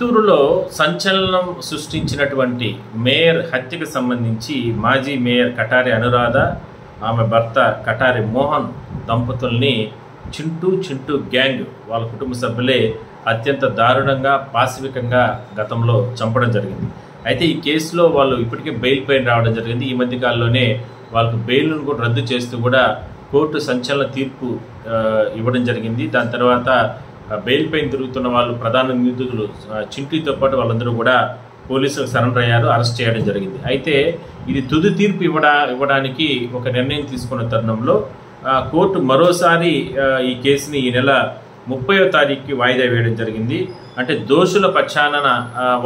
చిత్తూరులో సంచలనం సృష్టించినటువంటి మేయర్ హత్యకు సంబంధించి మాజీ మేయర్ కటారి అనురాధ, ఆమె భర్త కటారి మోహన్ దంపతుల్ని చింటూ గ్యాంగ్ వాళ్ళ కుటుంబ సభ్యులే అత్యంత దారుణంగా పాశవికంగా గతంలో చంపడం జరిగింది. అయితే ఈ కేసులో వాళ్ళు ఇప్పటికే బెయిల్ పైన రావడం జరిగింది. ఈ మధ్యకాలంలోనే వాళ్ళకు బెయిల్ను కూడా రద్దు చేస్తూ కూడా కోర్టు సంచలన తీర్పు ఇవ్వడం జరిగింది. దాని తర్వాత బెయిల్ పైన తిరుగుతున్న వాళ్ళు ప్రధాన నిందితులు చింటూతో పాటు వాళ్ళందరూ కూడా పోలీసులకు సరెండర్ అయ్యారు, అరెస్ట్ చేయడం జరిగింది. అయితే ఇది తుది తీర్పు ఇవ్వడానికి ఒక నిర్ణయం తీసుకున్న తరుణంలో కోర్టు మరోసారి ఈ కేసుని ఈ నెల 30వ తారీఖుకి వాయిదా వేయడం జరిగింది. అంటే దోషుల పక్షాన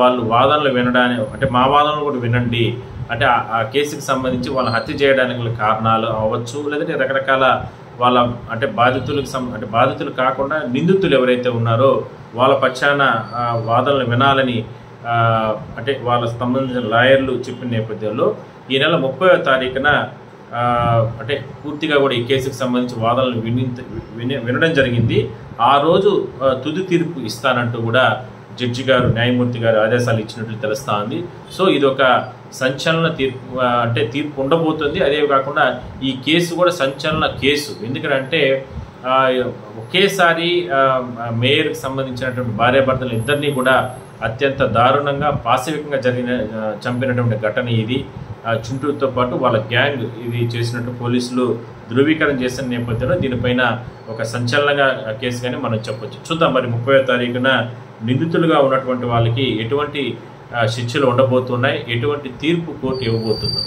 వాళ్ళు వాదనలు వినడానికి, అంటే మా వాదనలు కూడా వినండి, అంటే ఆ కేసుకి సంబంధించి వాళ్ళ హత్య చేయడానికి కారణాలు అవ్వచ్చు, లేదంటే రకరకాల వాళ్ళ అంటే బాధితులు కాకుండా నిందితులు ఎవరైతే ఉన్నారో వాళ్ళ పక్షాన వాదనలు వినాలని అంటే వాళ్ళ సంబంధించిన లాయర్లు చెప్పిన నేపథ్యంలో ఈ నెల 30వ తారీఖున అంటే పూర్తిగా కూడా ఈ కేసుకు సంబంధించి వాదనలు వినడం జరిగింది. ఆ రోజు తుది తీర్పు ఇస్తానంటూ కూడా జడ్జి గారు, న్యాయమూర్తి గారు ఆదేశాలు ఇచ్చినట్లు తెలుస్తూ ఉంది. సో ఇది ఒక సంచలన తీర్పు, అంటే తీర్పు ఉండబోతుంది. అదే కాకుండా ఈ కేసు కూడా సంచలన కేసు. ఎందుకంటే ఒకేసారి మేయర్కి సంబంధించినటువంటి భార్యాభర్తలు ఇద్దరినీ కూడా అత్యంత దారుణంగా పాశవికంగా చంపినటువంటి ఘటన ఇది. చింటూతో పాటు వాళ్ళ గ్యాంగ్ ఇది చేసినట్టు పోలీసులు ధృవీకరణ చేసిన నేపథ్యంలో దీనిపైన ఒక సంచలనంగా కేసుగానే మనం చెప్పొచ్చు. చూద్దాం మరి 30వ తారీఖున నిందితులుగా ఉన్నటువంటి వాళ్ళకి ఎటువంటి శిక్షలు ఉండబోతున్నాయి, ఎటువంటి తీర్పు కోర్టు ఇవ్వబోతుందో.